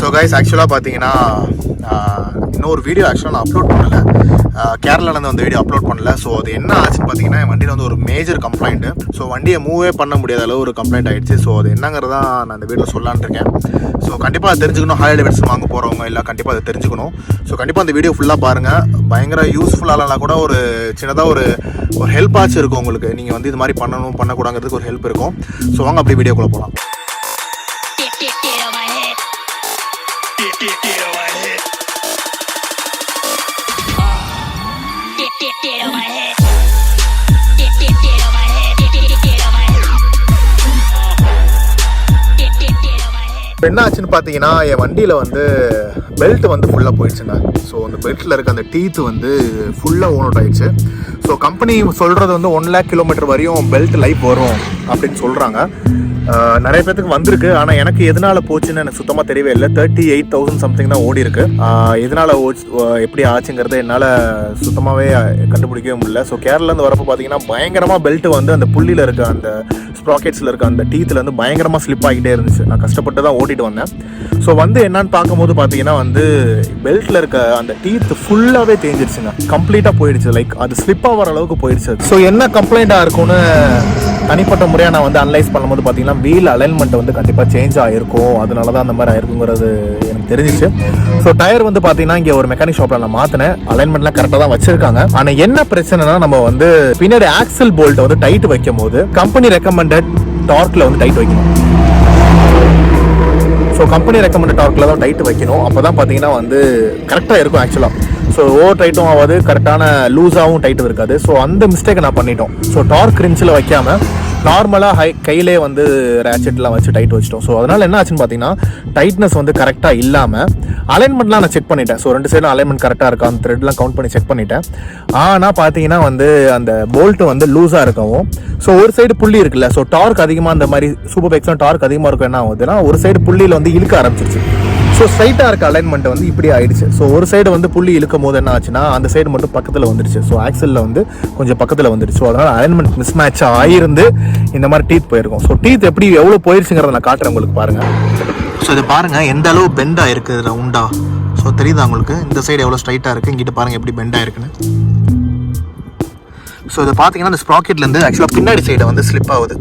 So guys ஆக்சுவலாக பார்த்தீங்கன்னா இன்னொரு வீடியோ ஆக்சுவலாக நான் அப்லோட் பண்ணலை. கேரளாவிலேருந்து அந்த வீடியோ அப்லோட் பண்ணல. ஸோ அது என்ன ஆச்சுன்னு பார்த்தீங்கன்னா என் வண்டியில் வந்து ஒரு மேஜர் கம்ப்ளைண்ட்டு. ஸோ வண்டியை மூவே பண்ண முடியாத அளவு ஒரு கம்ப்ளைண்ட் ஆகிடுச்சு. ஸோ அது என்னங்கிறதான் நான் இந்த வீடியோவில் சொல்லலான்னு இருக்கேன். ஸோ கண்டிப்பாக அதை தெரிஞ்சுக்கணும். ஹார்லி டேவிட்சன் வாங்க போகிறவங்க இல்லை கண்டிப்பாக அதை தெரிஞ்சுக்கணும். ஸோ கண்டிப்பாக அந்த வீடியோ ஃபுல்லாக பாருங்கள். பயங்கர யூஸ்ஃபுல்லாலாம் கூட ஒரு சின்னதாக ஒரு ஹெல்ப் ஆச்சு இருக்கும் உங்களுக்கு. நீங்கள் வந்து இது மாதிரி பண்ணணும் பண்ணக்கூடாங்கிறதுக்கு ஒரு ஹெல்ப் இருக்கும். ஸோ வாங்க அப்படியே வீடியோக்குள்ளே போகலாம். என்ன ஆச்சுன்னு பார்த்தீங்கன்னா என் வண்டியில் வந்து பெல்ட் வந்து ஃபுல்லாக போயிடுச்சுங்க. ஸோ அந்த பெல்ட்டில் இருக்க அந்த டீத்து வந்து ஃபுல்லாக ஓன் அவுட் ஆகிடுச்சு. ஸோ கம்பெனி சொல்கிறது வந்து 1 lakh கிலோமீட்டர் வரையும் பெல்ட் லைஃப் வரும் அப்படின்னு சொல்கிறாங்க. நிறைய பேருக்கு வந்திருக்கு. ஆனால் எனக்கு எதனால போச்சுன்னு எனக்கு சுத்தமாக தெரியவே இல்லை. 38,000 சம்திங் தான் ஓடி இருக்கு. எதனால எப்படி ஆச்சுங்கிறத என்னால் சுத்தமாகவே கண்டுபிடிக்கவே முடியல. ஸோ கேரளாலேருந்து வரப்போ பார்த்தீங்கன்னா பயங்கரமாக பெல்ட் வந்து அந்த புள்ளியில் இருக்க அந்த ஸ்ப்ராக்கெட்ஸில் இருக்க அந்த டீத்தில் வந்து பயங்கரமாக ஸ்லிப் ஆகிட்டே இருந்துச்சு. நான் கஷ்டப்பட்டு தான் ஓட்டிட்டு வந்தேன். ஸோ வந்து என்னன்னு பார்க்கும்போது பார்த்தீங்கன்னா வந்து பெல்ட்டில் இருக்க அந்த டீத் ஃபுல்லாகவே தேஞ்சிருச்சுங்க. கம்ப்ளீட்டாக போயிடுச்சு. லைக் அது ஸ்லிப் ஆகிற அளவுக்கு போயிடுச்சு. ஸோ என்ன கம்ப்ளைண்ட்டாக இருக்கும்னு தனிப்பட்ட முறையாக நான் வந்து அனலைஸ் பண்ணும்போது பார்த்தீங்கன்னா வீல் அலைன்மெண்ட் வந்து கண்டிப்பாக சேஞ்ச் ஆகிருக்கும். அதனால தான் அந்த மாதிரி ஆயிருக்குங்கிறது எனக்கு தெரிஞ்சிச்சு. ஸோ டயர் வந்து பார்த்தீங்கன்னா இங்கே ஒரு மெக்கானிக் ஷாப்பில் நான் மாற்றினேன். அலைன்மெண்ட்லாம் கரெக்டாக தான் வச்சிருக்காங்க. ஆனால் என்ன பிரச்சனைனா நம்ம வந்து பின்னாடி ஆக்சல் போல்ட்டை வந்து டைட் வைக்கும் போது கம்பெனி ரெக்கமெண்டட் டார்க்கில் வந்து டைட் வைக்கணும். ஸோ கம்பெனி ரெக்கமெண்டட் டார்க்கில் தான் டைட் வைக்கணும். அப்போ தான் பார்த்தீங்கன்னா வந்து கரெக்டாக இருக்கும் ஆக்சுவலாக. ஸோ ஓவர் டைட்டும் ஆகாது, கரெக்டான லூஸாகவும் டைட்டும் இருக்காது. ஸோ அந்த மிஸ்டேக்கை நான் பண்ணிட்டோம். ஸோ டார்க் ரிஞ்சில் வைக்காமல் நார்மலாக கையிலே வந்து ரேச்செட்லாம் வச்சு டைட் வச்சிட்டோம். ஸோ அதனால் என்ன ஆச்சுன்னு பார்த்தீங்கன்னா டைட்னஸ் வந்து கரெக்டாக இல்லாமல் அலைன்மெண்ட்லாம் நான் செக் பண்ணிட்டேன். ஸோ 2 சைடும் அலைன்மெண்ட் கரெக்டாக இருக்கா அந்த த்ரெட்லாம் கவுண்ட் பண்ணி செக் பண்ணிட்டேன். ஆனால் பார்த்தீங்கன்னா வந்து அந்த போல்ட்டு வந்து லூஸாக இருக்கவும் ஸோ ஒரு சைடு புள்ளி இருக்குல்ல. ஸோ டார்க் அதிகமாக அந்த மாதிரி சூப்பர் பைக்ஸ்லாம் டார்க் அதிகமாக இருக்கும். என்ன ஆகுதுன்னா ஒரு சைடு புள்ளியில் வந்து இழுக்க ஆரம்பிச்சிருச்சு. ஸோ ஸ்ட்ரைட்டாக இருக்க அலைன்மெண்ட் வந்து இப்படி ஆயிடுச்சு. ஸோ ஒரு சைடு வந்து புள்ளி இழுக்கும் போது என்ன ஆச்சுன்னா அந்த சைடு மட்டும் பக்கத்தில் வந்துடுச்சு. ஸோ ஆக்சலில் வந்து கொஞ்சம் பக்கத்தில் வந்துடுச்சு. ஸோ அதனால் அலைன்மெண்ட் மிஸ் மேட்ச் ஆகிருந்து இந்த மாதிரி டீத் போயிருக்கும். ஸோ டீத் எப்படி எவ்வளோ போயிருச்சுங்கிறத நான் காட்டுறேன் உங்களுக்கு பாருங்கள். ஸோ இதை பாருங்கள் எந்த அளவு பெண்டாக இருக்குது ரவுண்டா. ஸோ தெரியுதா உங்களுக்கு? இந்த சைடு எவ்வளோ ஸ்ட்ரைட்டாக இருக்குது, இங்கிட்ட பாருங்கள் எப்படி பெண்டாக இருக்குன்னு. ஸோ இதை பார்த்தீங்கன்னா இந்த ஸ்ப்ராக்கெட்லேருந்து ஆக்சுவலாக பின்னாடி சைடை வந்து ஸ்லிப் ஆகுது.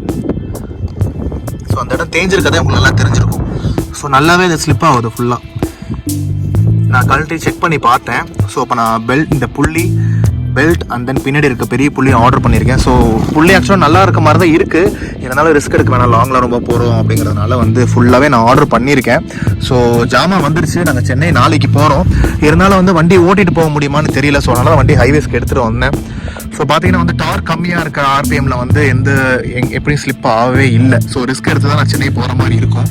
ஸோ அந்த இடம் தேஞ்சிருக்கதே உங்களுக்கு நல்லா தெரிஞ்சிருக்கும். ஸோ நல்லாவே இது ஸ்லிப் ஆகுது ஃபுல்லாக. நான் கழட்டி செக் பண்ணி பார்த்தேன். ஸோ இப்போ நான் இந்த புள்ளி பெல்ட் அண்ட் தென் பின்னாடி இருக்க பெரிய புள்ளி ஆர்டர் பண்ணியிருக்கேன். ஸோ புள்ளி ஆக்சுவலாக நல்லா இருக்க மாதிரி தான் இருக்குது. இருந்தாலும் ரிஸ்க் எடுக்க வேணாம், லாங்கில் ரொம்ப போகிறோம் அப்படிங்கிறதுனால வந்து ஃபுல்லாகவே நான் ஆர்டர் பண்ணியிருக்கேன். ஸோ ஜாமான் வந்துருச்சு. நாங்கள் சென்னை நாளைக்கு போகிறோம். இருந்தாலும் வந்து வண்டி ஓட்டிகிட்டு போக முடியுமான்னு தெரியல. ஸோ அதனால் வண்டி ஹைவேஸ்க்கு எடுத்துகிட்டு வந்தேன். ஸோ பார்த்தீங்கன்னா வந்து டார்க் கம்மியாக இருக்க ஆர்பிஎம்மில் வந்து எப்படியும் ஸ்லிப் ஆகவே இல்லை. ஸோ ரிஸ்க் எடுத்து தான் நான் சென்னை போகிற மாதிரி இருக்கும்.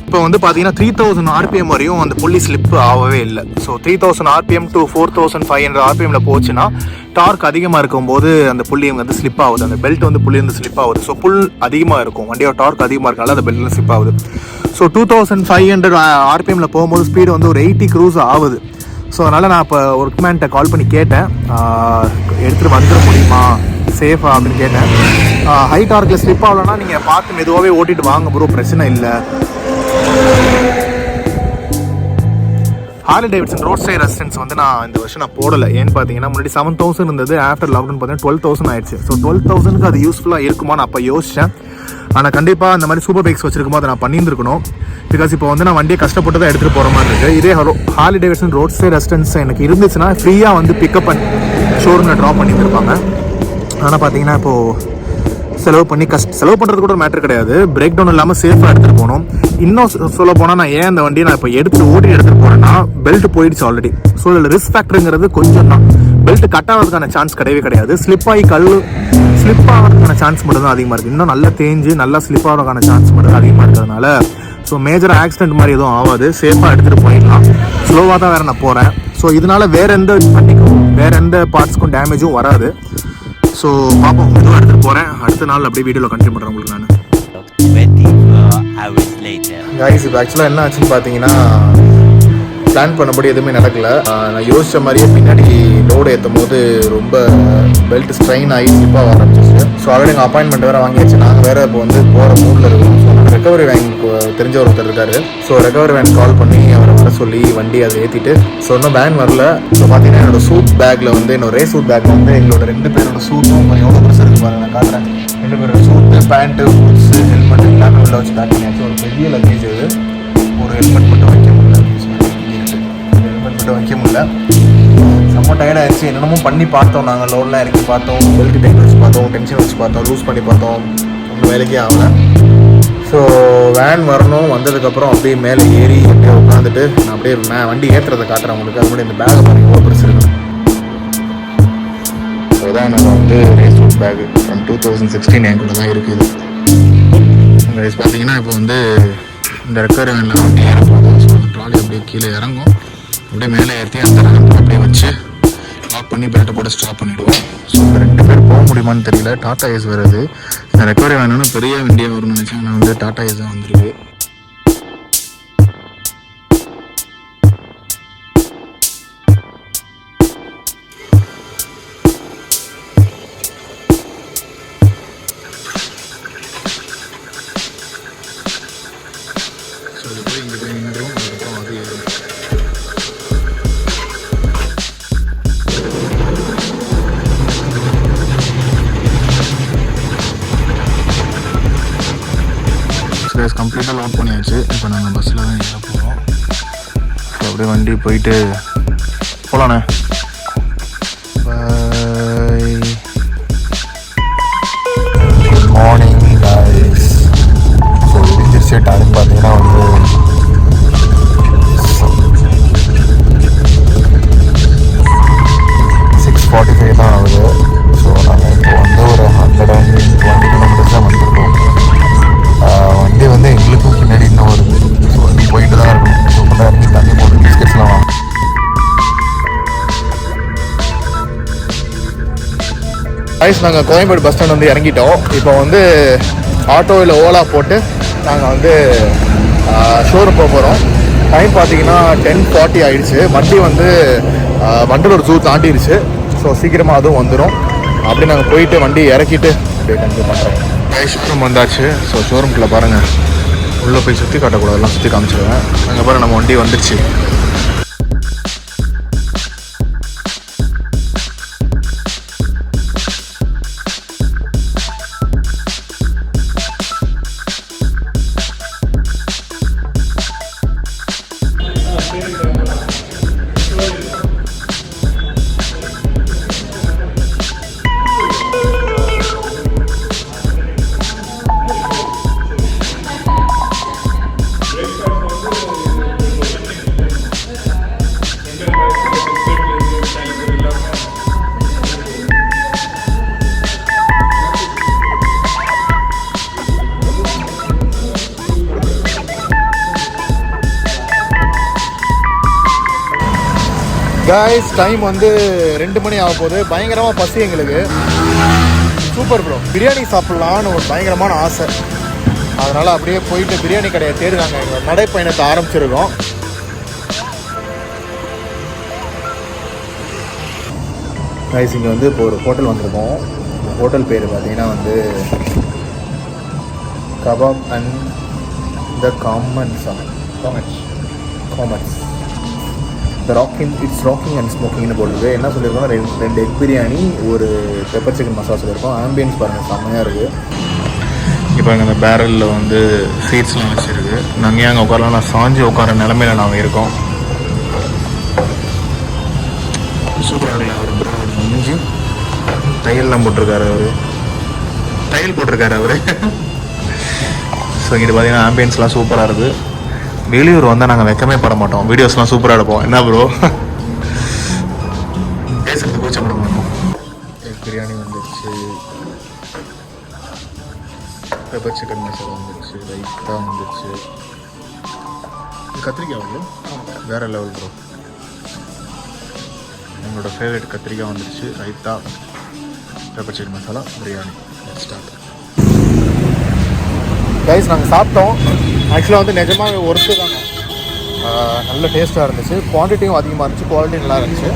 இப்போ வந்து பார்த்தீங்கன்னா 3000 RPM வரையும் அந்த புள்ளி ஸ்லிப் ஆகவே இல்லை. ஸோ 3000 RPM to 4500 RPMல போச்சுன்னா டார்க் அதிகமாக இருக்கும்போது அந்த புள்ளி வந்து ஸ்லிப் ஆகுது. அந்த பெல்ட் வந்து புள்ளி வந்து ஸ்லிப் ஆகுது. ஸோ புல் அதிகமாக இருக்கும், வண்டியோட டார்க் அதிகமாக இருக்கனால அந்த பெல்ட்ல ஸ்லிப் ஆகுது. ஸோ 2500 RPMல போகும்போது ஸ்பீடு வந்து ஒரு 80 க்ரூஸ் ஆகுது. ஸோ அதனால் நான் இப்போ ஒர்க்மேன்கிட்ட கால் பண்ணி கேட்டேன், எடுத்துகிட்டு வந்துட முடியுமா சேஃபா அப்படின்னு கேட்டேன். ஹை டார்க்கில் ஸ்லிப் ஆகலன்னா நீங்கள் பார்த்து மெதுவாகவே ஓட்டிட்டு வாங்க ப்ரோ, பிரச்சனை இல்லை. Harley Davidson road side resistance வந்து நான் இந்த வருஷம் நான் போடலை. ஏன்னு பார்த்தீங்கன்னா முன்னாடி 7000 இருந்தது. ஆஃப்டர் லாக்டவுன் பார்த்தீங்கன்னா 12,000 ஆயிடுச்சு. ஸோ 12,000க்கு அது யூஸ்ஃபுல்லாக இருக்குமான்னு அப்போ யோசித்தேன். ஆனால் கண்டிப்பாக அந்த மாதிரி சூப்பர் பைக்ஸ் வச்சிருக்கும்போது அதை நான் பண்ணியிருந்துருக்கணும். பிகாஸ் இப்போ வந்து நான் வண்டியை கஷ்டப்பட்டு தான் எடுத்துகிட்டு போகிற மாதிரி இருக்குது. இதே Harley Davidson road side resistance எனக்கு இருந்துச்சுன்னா ஃப்ரீயாக வந்து பிக்கப் பண்ணி ஷோரூமில் ட்ராப் பண்ணியிருந்திருப்பாங்க. ஆனால் பார்த்தீங்கன்னா இப்போது செலவு பண்ணுறது கூட ஒரு மேட்ரு கிடையாது. பிரேக் டவுன் இல்லாமல் சேஃபாக எடுத்துகிட்டு போகணும். இன்னும் சொல்ல போனால் நான் ஏன் அந்த வண்டியை நான் இப்போ எடுத்துகிட்டு போகிறேன்னா பெல்ட் போயிடுச்சு ஆல்ரெடி. ஸோ இதில் ரிஸ்க் ஃபேக்டருங்கிறது கொஞ்சம் தான். பெல்ட் கட் ஆகிறதுக்கான சான்ஸ் கிடையாது. ஸ்லிப் ஆகிறதுக்கான சான்ஸ் மட்டும் தான் அதிகமாக இருக்குது. இன்னும் நல்லா தேஞ்சு நல்லா ஸ்லிப் ஆகிறதுக்கான சான்ஸ் மட்டும் தான் அதிகமாக இருக்கிறதுனால ஸோ மேஜர் ஆக்சிடென்ட் மாதிரி எதுவும் ஆகாது. சேஃபாக எடுத்துகிட்டு போயிடலாம். ஸ்லோவாக தான் வேறு நான் போகிறேன். ஸோ இதனால் வேறு எந்த பார்ட்ஸ்க்கும் டேமேஜும் வராது. ஸோ பார்ப்போம், மெதுவாக எடுத்துகிட்டு போகிறேன். அடுத்த நாள் அப்படியே வீடியோவில் கண்டினியூ பண்ணுறேன் உங்களுக்கு நான். கைஸ் இப்போ ஆக்சுவலாக என்ன ஆச்சுன்னு பார்த்தீங்கன்னா பிளான் பண்ணபடி எதுவுமே நடக்கலை. நான் யோசித்த மாதிரியே பின்னாடி லோடு ஏற்றும் போது ரொம்ப பெல்ட் ஸ்ட்ரெயின் ஆகி ஸ்லிப்பாக ஆரம்பிச்சிச்சு. ஸோ ஆல்ரெடி எங்கள் அப்பாயின்மெண்ட் வேறு வாங்கியாச்சு. நாங்கள் வேறு இப்போ வந்து போகிற மூடில் இருக்கோம். ஸோ ரெக்கவரி வேன் தெரிஞ்ச ஒருத்தர் இருக்கார். ஸோ ரெக்கவரி வேன் கால் பண்ணி அவரை வர சொல்லி வண்டி அதை ஏற்றிட்டு, ஸோ இன்னும் வேன் வரல. ஸோ பார்த்தீங்கன்னா என்னோடய சூட் பேக்கில் வந்து என்னோட ரேஸ் சூட் பேக்கில் வந்து எங்களோட 2 பேரோட சூட்டும் எவ்வளோ பெருசு இருக்கு பாருங்க, நான் காட்டுறேன். 2 பேரோட சூட்டு, பேண்ட்டு, பூட்ஸு, ஹெல்மெட் எல்லாமே உள்ள வச்சு பேக் பண்ணியாச்சு. ஒரு பெரிய லக்கேஜ் இது. ஒரு ஹெல்மெட் மட்டும் வைக்க முடியல, ஹெல்மெட் மட்டும் வைக்க முடியல. செம்ம டயர்ட் ஆயிடுச்சு. என்னென்னமோ பண்ணி பார்த்தோம், நாங்கள் லோடெலாம் இறக்கி பார்த்தோம், பெல்ட் டைட் வச்சு பார்த்தோம், டென்ஷன் வச்சு பார்த்தோம், லூஸ் பண்ணி பார்த்தோம், ஒன்றும் வேலைக்கே ஆகலை. ஸோ வேன் வரணும். வந்ததுக்கப்புறம் அப்படியே மேலே ஏறி அப்படியே உட்காந்துட்டு நான் அப்படியே வண்டி ஏற்றுறதை காட்டுறேன் உங்களுக்கு. அது மட்டும் இந்த பேக்கை பண்ணி எவ்வளோ பெருசு இருக்குது. ஸோ இதான் என்னோட வந்து ரேஸ் ரூட் பேக்கு ஃப்ரம் 2016 என் கூட தான் இருக்குது. கைஸ் பார்த்தீங்கன்னா இப்போ வந்து இந்த ரெக்கவரி வேனில் வண்டி ஏறப்போகுது. ஸோ அந்த ட்ராலி அப்படியே கீழே இறங்கும், அப்படியே மேலே ஏற்றி அந்த ரேம்ப் அப்படியே வச்சு லாக் பண்ணி பெல்ட்டை போட்டு ஸ்டாப் பண்ணிவிடுவோம். ஸோ இந்த 2 பேர் போக முடியுமான்னு தெரியல. டாடா ஏஸ் வருது. இந்த ரெக்கவரி வேணும்னா பெரிய வண்டியாக வரும்னு நினச்சேன். ஆனால் வந்து டாடா ஏஸ் தான் வந்துருக்கு. ஸோ இது போய் இங்கே போய் நின்றும், அதுக்கப்புறம் அது ஏறும். கம்ப்ளீட்டாக லோட் பண்ணியாச்சு. இப்போ நாங்கள் பஸ்ஸில் தான் ஏற போகிறோம். ஸோ அப்படியே வண்டி போயிட்டு போகலாண்ணே. Bye. Good morning guys. So விடிஞ்சிருச்சு. டைம் பார்த்தீங்கன்னா வந்து 6:45 தான் ஆகுது. ஸோ நாங்கள் இப்போ வந்து ஒரு 120 கிலோமீட்டர்ஸ் தான் வந்துருக்கோம். வண்டி வந்து எங்களுக்கும் பின்னாடி இன்னும் வருது. ஸோ வந்து போயிட்டு தான் இருக்கணும். ஸோ கொண்டா இறங்கி தண்ணி போட்டு பிஸ்கெட்ஸ்லாம் வாங்க. கைஸ் நாங்கள் கோயம்பேடு பஸ் ஸ்டாண்ட் வந்து இறங்கிட்டோம். இப்போ வந்து ஆட்டோ இல்லை ஓலா போட்டு நாங்கள் வந்து ஷோரூம் போக போகிறோம். டைம் பார்த்தீங்கன்னா 10:40 ஆகிடுச்சு. வண்டி வந்து வண்டலூர் ஜூ தாண்டிடுச்சு. ஸோ சீக்கிரமாக அதுவும் வந்துடும். அப்படி நாங்கள் போயிட்டு வண்டி இறக்கிட்டு அப்படியே கண்டிப்பாக பண்ணுறோம். ஷோரூம் வந்தாச்சு. ஸோ ஷோரூம்குள்ளே பாருங்கள், உள்ளே போய் சுற்றி காட்டக்கூடாது, எல்லாம் சுற்றி காமிச்சிடுவேன். அங்கே பாருங்கள் நம்ம வண்டி வந்துடுச்சு. கைஸ் டைம் வந்து 2 மணி ஆக போகுது. பயங்கரமாக பசி எங்களுக்கு. சூப்பர் ப்ரோ, பிரியாணி சாப்பிட்லான்னு ஒரு பயங்கரமான ஆசை. அதனால் அப்படியே போயிட்டு பிரியாணி கடையை தேடுறாங்க. எங்கள் நடைப்பயணத்தை ஆரம்பிச்சிருக்கோம். கைஸ் இங்கே வந்து இப்போ ஒரு ஹோட்டல் வந்திருக்கோம். இந்த ஹோட்டல் பேர் பார்த்தீங்கன்னா வந்து kebab and the commons. It's rocking and ஸ்மோக்கிங்னு போடுறது. என்ன சொல்லியிருக்கோம், 2 எக் பிரியாணி, ஒரு பெப்பர் சிக்கன் மசாலா சொல்லியிருக்கோம். ஆம்பியன்ஸ் பாருங்கள், செம்மையாக இருக்குது. இப்போ எங்கள் அந்த பேரலில் வந்து சீட்ஸ்லாம் வச்சுருக்கு. நாங்கள் அங்கே உட்காரலாம், நான் சாஞ்சி உட்கார நிலமையில நாங்கள் இருக்கோம். சூப்பராக இருக்குல்ல அவர் ப்ரோ. முடிஞ்சு தையல்லாம் போட்டிருக்காரு அவர், தையல் போட்டிருக்காரு அவர். ஸோ இங்கிட்ட பார்த்தீங்கன்னா ஆம்பியன்ஸ்லாம் சூப்பராக இருக்குது. வெளியூர் வந்தால் நாங்கள் வெக்கமே பட மாட்டோம், வீடியோஸ்லாம் சூப்பராக எடுப்போம். என்ன ப்ரோ பேசுறது கூச்சப்பட மாட்டோம். எக் பிரியாணி வந்துடுச்சு, பெப்பர் சிக்கன் மசாலா வந்துடுச்சு, ரைத்தா வந்துடுச்சு, கத்திரிக்காய் வந்து வேறு லெவல் ப்ரோ. என்னோடய ஃபேவரட் கத்திரிக்காய் வந்துடுச்சு, raita, pepper chicken masala, biryani. Start. Guys நாங்கள் சாப்பிட்டோம். ஆக்சுவலாக வந்து நிஜமாக ஒர்த்து தாங்க. நல்ல டேஸ்ட்டாக இருந்துச்சு. குவான்டிட்டியும் அதிகமாக இருந்துச்சு, குவாலிட்டி நல்லா இருந்துச்சு.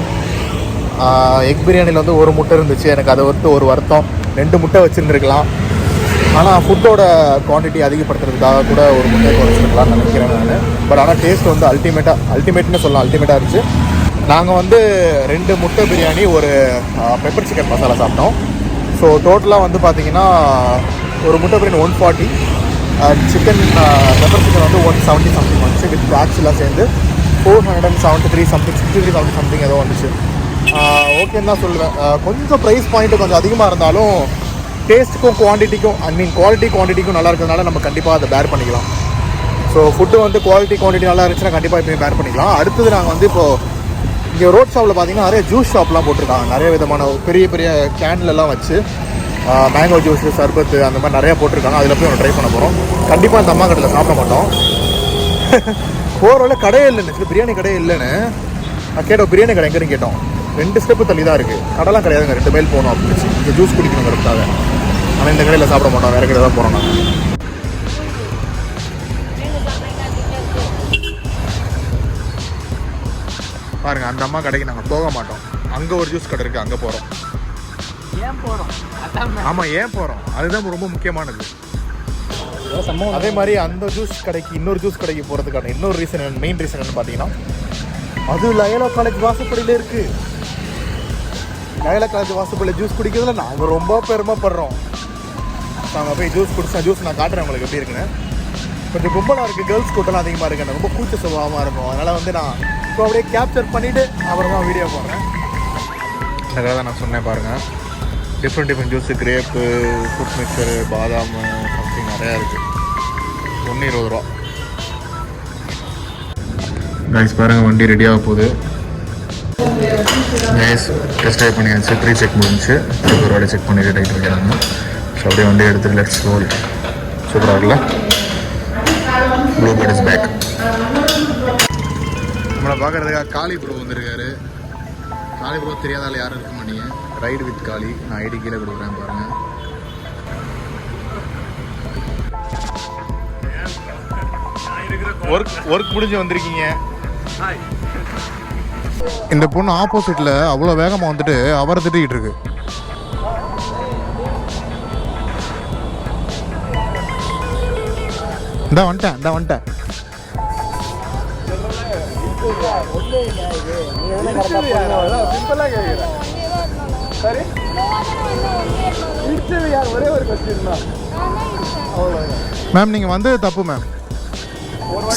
எக் பிரியாணியில் வந்து ஒரு முட்டை இருந்துச்சு. எனக்கு அதை வந்து ஒரு வருத்தம், 2 முட்டை வச்சுருந்துருக்கலாம். ஆனால் ஃபுட்டோட குவான்டிட்டி அதிகப்படுத்துறதுக்காக கூட ஒரு முட்டையை குறைச்சிருக்கலாம்னு நினைக்கிறேன் நான். பட் ஆனால் டேஸ்ட் வந்து அல்டிமேட்னு சொல்லலாம், அல்டிமேட்டாக இருந்துச்சு. நாங்கள் வந்து 2 முட்டை பிரியாணி, ஒரு பெப்பர் சிக்கன் மசாலா சாப்பிட்டோம். ஸோ டோட்டலாக வந்து பார்த்திங்கன்னா ஒரு முட்டை பிரியாணி 140, சிக்கன் பெப்பர் சிக்கன் வந்து 170 சம்திங் வந்துச்சு. வித் பேக்ஸ்லாம் சேர்ந்து 473 சம்திங், 63 சம்திங் ஏதோ வந்துச்சு. ஓகேன்னு தான் சொல்லுவேன். கொஞ்சம் ப்ரைஸ் பாயிண்ட்டு கொஞ்சம் அதிகமாக இருந்தாலும் டேஸ்ட்டுக்கும் குவான்டிட்டிக்கும், குவான்டிட்டிக்கும் நல்லா இருக்கிறதுனால நம்ம கண்டிப்பாக அதை பேர் பண்ணிக்கலாம். ஸோ ஃபுட்டு வந்து குவான்டிட்டி நல்லா இருந்துச்சுன்னா கண்டிப்பாக இப்போயும் பேர் பண்ணிக்கலாம். அடுத்தது நாங்கள் வந்து இப்போது இங்கே ரோட் ஷாப்பில் பார்த்தீங்கன்னா நிறைய ஜூஸ் ஷாப்லாம் போட்டிருக்காங்க. நிறைய விதமான பெரிய பெரிய கேன்லலாம் வச்சு மேங்கோ ஜூஸு, சர்பத்து அந்த மாதிரி நிறையா போட்டிருக்காங்க. அதில் போய் ஒன்று ட்ரை பண்ண போகிறோம். கண்டிப்பாக அந்த அம்மா கடையில் சாப்பிட மாட்டோம். போகிறவங்கள கடையே இல்லைன்னு, பிரியாணி கடையே இல்லைன்னு நான் கேட்டோம். பிரியாணி கடை எங்கேன்னு கேட்டோம். 2 ஸ்டெப்பு தள்ளி தான் இருக்குது. கடைலாம் கிடையாதுங்க, 2 மைல் போகணும் அப்படின்னு. இந்த ஜூஸ் குடிக்கணுங்கிறதுக்காக. ஆனால் இந்த கடையில் சாப்பிட மாட்டோம், வேறு கடையில் தான் போகிறோம் நாங்கள். பாருங்கள், அந்த அம்மா கடைக்கு நாங்கள் போக மாட்டோம். அங்கே ஒரு ஜூஸ் கடை இருக்குது, அங்கே போகிறோம். ஏன் போகிறோம்? ஆமாம், ஏன் போகிறோம் அதுதான் ரொம்ப முக்கியமானது. அதே மாதிரி அந்த ஜூஸ் கடைக்கு இன்னொரு ஜூஸ் கடைக்கு போகிறதுக்கான இன்னொரு ரீசன், மெயின் ரீசன் என்னன்னு பார்த்தீங்கன்னா, அது லயோலா காலேஜ் வாசப்படியில் இருக்குது. லயோலா காலேஜ் வாசப்படியில் ஜூஸ் குடிக்கிறதுல நாங்கள் ரொம்ப பெருமைப்படுறோம். நாங்கள் போய் ஜூஸ் குடிச்சோம். ஜூஸ் நான் காட்டுறேன் உங்களுக்கு எப்படி இருக்குன்னு. கொஞ்சம் கும்பலாக இருக்குது, கேர்ள்ஸ் கூட்டம்லாம் அதிகமாக இருக்குது. எனக்கு ரொம்ப கூச்ச சுபாவமாக இருக்கும். அதனால் வந்து நான் இப்போ அப்படியே கேப்சர் பண்ணிவிட்டு அப்புறமா வீடியோ போடுறேன். அதுக்காக தான் நான் சொன்னேன் பாருங்கள். Different juice, crepe, fruit mixture, பாதாம் சம்திங் நிறையா இருக்குது. 120 ரூபா. கைஸ் பாருங்கள், வண்டி ரெடியாக போகுது. கைஸ் டெஸ்ட் ட்ரைவ் பண்ணியாச்சு. ப்ரீ செக் முடிஞ்சு. ஒரு வாட்டி செக் பண்ணிட்டு டைட் வைக்கிறாங்க. ஸோ அப்படியே வண்டி எடுத்துகிட்டு லெட்ஸ் ரோல். சூப்பராக இருக்குல்ல? Blue bird is back. நம்மளை பார்க்குறதுக்காக காளி ப்ரோ வந்திருக்காரு. காளி ப்ரோ தெரியாதால யாரும் இருக்க மாட்டீங்க. ரைடு வித் காளி. நான் ஐடி கீழே கொடுக்குறேன் பாருங்கள். ஒர்க் முடிஞ்சு வந்திருக்கீங்க. இந்த பொண்ணு ஆப்போசிட்டில் அவ்வளோ வேகமாக வந்துட்டு அவரை திட்டிகிட்டு இருக்கு. இந்த வந்துட்டேன். மேம் நீங்கள் வந்தது தப்பு மேம்.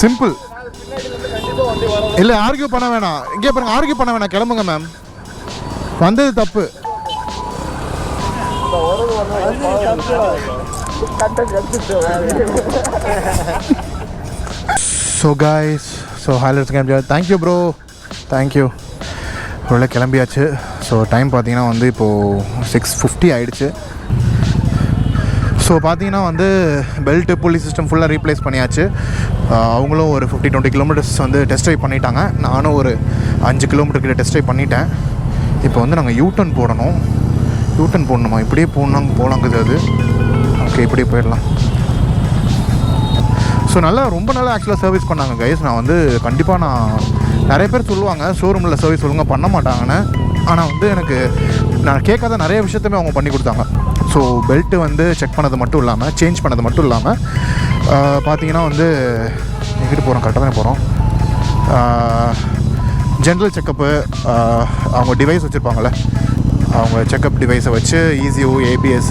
சிம்பிள். இல்லை ஆர்கியூ பண்ண வேணாம். இங்கே பாருங்க, ஆர்கியூ பண்ண வேணாம், கிளம்புங்க மேம். வந்தது தப்பு. ஸோ காய்ஸ், ஸோ ஹைலைட்ஸ் கிளம்பியா. Thank you bro, thank you. ஒரு கிளம்பியாச்சு. ஸோ டைம் பார்த்தீங்கன்னா வந்து இப்போது 6:50 ஆகிடுச்சு. ஸோ பார்த்தீங்கன்னா வந்து பெல்ட்டு புள்ளி சிஸ்டம் ஃபுல்லாக ரீப்ளேஸ் பண்ணியாச்சு. அவங்களும் ஒரு 50-20 கிலோமீட்டர்ஸ் வந்து டெஸ்ட் ட்ரைவ் பண்ணிட்டாங்க. நானும் ஒரு 5 கிலோமீட்டர் கிட்ட டெஸ்ட் ட்ரைவ் பண்ணிட்டேன். இப்போ வந்து நாங்கள் யூட்டர்ன் போடணுமா? இப்படியே போகலாங்குது அது. ஓகே, இப்படியே போயிடலாம். ஸோ ரொம்ப நல்லா ஆக்சுவலாக சர்வீஸ் பண்ணாங்க கைஸ். நான் வந்து கண்டிப்பாக நிறைய பேர் சொல்லுவாங்க ஷோரூமில் சர்வீஸ் ஒழுங்காக பண்ண மாட்டாங்கன்னு. ஆனால் வந்து எனக்கு நான் கேட்காத நிறைய விஷயத்தையுமே அவங்க பண்ணி கொடுத்தாங்க. ஸோ பெல்ட்டு வந்து செக் பண்ணது மட்டும் இல்லாமல், சேஞ்ச் பண்ணது மட்டும் இல்லாமல் பார்த்தீங்கன்னா வந்து எங்கிட்ட போகிறோம், கரெக்டாக தானே போகிறோம். ஜென்ரல் செக்கப்பு, அவங்க டிவைஸ் வச்சுருப்பாங்கள்ல, அவங்க செக்கப் டிவைஸை வச்சு ECU, ABS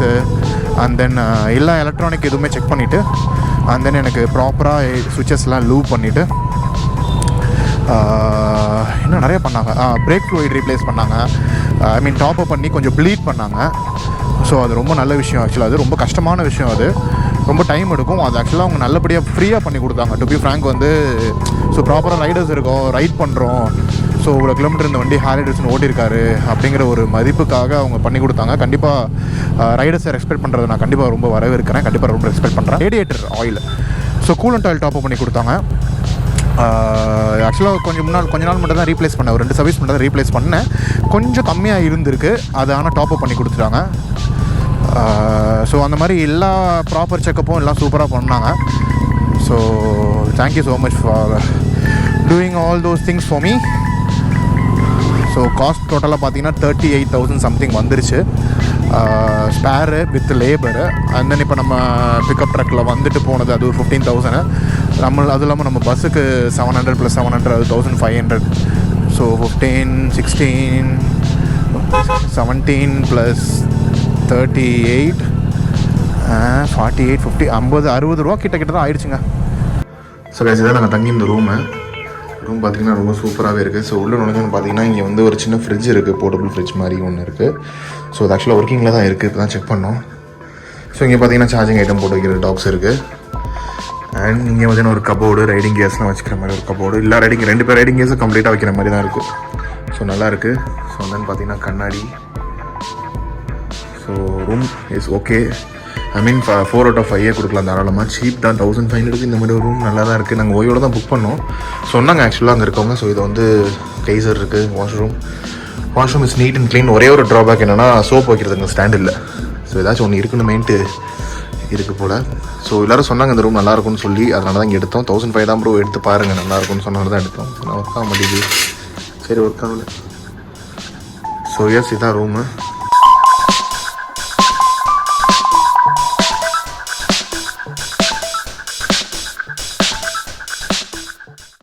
அண்ட் தென் எல்லா எலக்ட்ரானிக் எதுவுமே செக் பண்ணிவிட்டு அண்ட் தென் எனக்கு ப்ராப்பராக சுவிச்சஸ்லாம் லூவ் பண்ணிவிட்டு இன்னும் நிறைய பண்ணாங்க. பிரேக் ஃப்ளூயிட் ரீப்ளேஸ் பண்ணாங்க. ஐ மீன் டாப் அப் பண்ணி கொஞ்சம் ப்ளீட் பண்ணாங்க. ஸோ அது ரொம்ப நல்ல விஷயம். ஆக்சுவலாக அது ரொம்ப கஷ்டமான விஷயம். அது ரொம்ப டைம் எடுக்கும். அது ஆக்சுவலாக அவங்க நல்லபடியாக ஃப்ரீயாக பண்ணி கொடுத்தாங்க. டு பி ஃப்ராங்க் வந்து ஸோ ப்ராப்பராக ரைடர்ஸ் இருக்கோம், ரைட் பண்ணுறோம். ஸோ இவ்வளோ கிலோமீட்டர் இந்த வண்டி ஹார்லி டேவிட்சன் ஓட்டியிருக்காரு அப்படிங்கிற ஒரு மதிப்புக்காக அவங்க பண்ணி கொடுத்தாங்க. கண்டிப்பாக ரைடர்ஸை ரெஸ்பெக்ட் பண்ணுறது நான் கண்டிப்பாக ரொம்ப வரவேற்கிறேன். கண்டிப்பாக ரொம்ப ரெஸ்பெக்ட் பண்ணுறேன். Radiator oil, so coolant oil top up பண்ணி கொடுத்தாங்க. ஆக்சுவலாக கொஞ்ச நாள் மட்டும் தான் ரீப்ளேஸ் பண்ணேன். ஒரு 2 சர்வீஸ் மட்டும் தான் ரீப்ளேஸ் பண்ணேன். கொஞ்சம் கம்மியாக இருந்திருக்கு அது. ஆனால் டாப் அப் பண்ணி கொடுத்துட்டாங்க. ஸோ அந்த மாதிரி எல்லா ப்ராப்பர் செக்கப்பும் எல்லாம் சூப்பராக பண்ணாங்க. So thank you so much for doing all those things for me. So cost டோட்டலாக பார்த்தீங்கன்னா 38,000 சம்திங் வந்துருச்சு. Spare with labour. And then இப்போ நம்ம பிக்கப் ட்ரக்கில் வந்துட்டு போனது அது ஒரு 15,000. அது இல்லாமல் நம்ம பஸ்ஸுக்கு 700 + 700 அது 1,500. ஸோ 15, 16, 17 + 38, 48, 50, 50, 60 ரூபா கிட்ட தான் ஆயிடுச்சுங்க. ஸோ கைஸ் இதான் நாங்கள் தங்கி இந்த ரூம் பார்த்திங்கன்னா ரொம்ப சூப்பராகவே இருக்குது. ஸோ உள்ள நுழைஞ்சு பார்த்தீங்கன்னா இங்கே வந்து ஒரு சின்ன ஃப்ரிட்ஜ் இருக்குது, போர்ட்டபிள் ஃப்ரிட்ஜ் மாதிரி ஒன்று இருக்குது. ஸோ அது ஆக்சுவலாக ஒர்க்கிங்கில் தான் இருக்குது, இப்போ தான் செக் பண்ணோம். ஸோ இங்கே பார்த்தீங்கன்னா சார்ஜிங் ஐட்டம் போட்டு வைக்கிற டாக்ஸ் இருக்குது. அண்ட் இங்கே பார்த்தீங்கன்னா ஒரு கபோர்டு, ரைடிங் கேஸ்லாம் வச்சுக்கிற மாதிரி ஒரு கபோர்டு. இல்லை 2 பேர் ரைடிங் கேஸும் கம்ப்ளீட்டாக வைக்கிற மாதிரி தான் இருக்குது. ஸோ நல்லா இருக்குது. ஸோ வந்து பார்த்தீங்கன்னா கண்ணாடி. So room is okay. I mean 4 out of 5 கொடுக்கலாம் தாராளமாக. சீப் தான், 1,500 இந்த மாதிரி ஒரு ரூம் நல்லா தான் இருக்குது. நாங்கள் ஓயோட தான் புக் பண்ணோம் சொன்னாங்க ஆக்சுவலாக அங்கே இருக்கவங்க. ஸோ இது வந்து கைசர் இருக்குது, washroom is neat and clean. ஒரே ஒரு ட்ராபேக் என்னென்னா சோப் வைக்கிறதுங்க ஸ்டாண்ட் இல்லை. ஸோ ஏதாச்சும் ஒன்று இருக்குன்னு மெயின்ட்டு இருக்குது போல். ஸோ எல்லோரும் சொன்னாங்க இந்த ரூம் நல்லாயிருக்கும்னு சொல்லி, அதனால தான் இங்கே எடுத்தோம். 1,500 தான் ப்ரோ, எடுத்து பாருங்கள் நல்லாயிருக்கும்னு சொன்னால தான் எடுத்தோம். ஸோ நான் ஒர்க் ஆக மாட்டேங்குது. சரி ஒர்க் ஆகலை. ஸோ எஸ் இதான் ரூமு.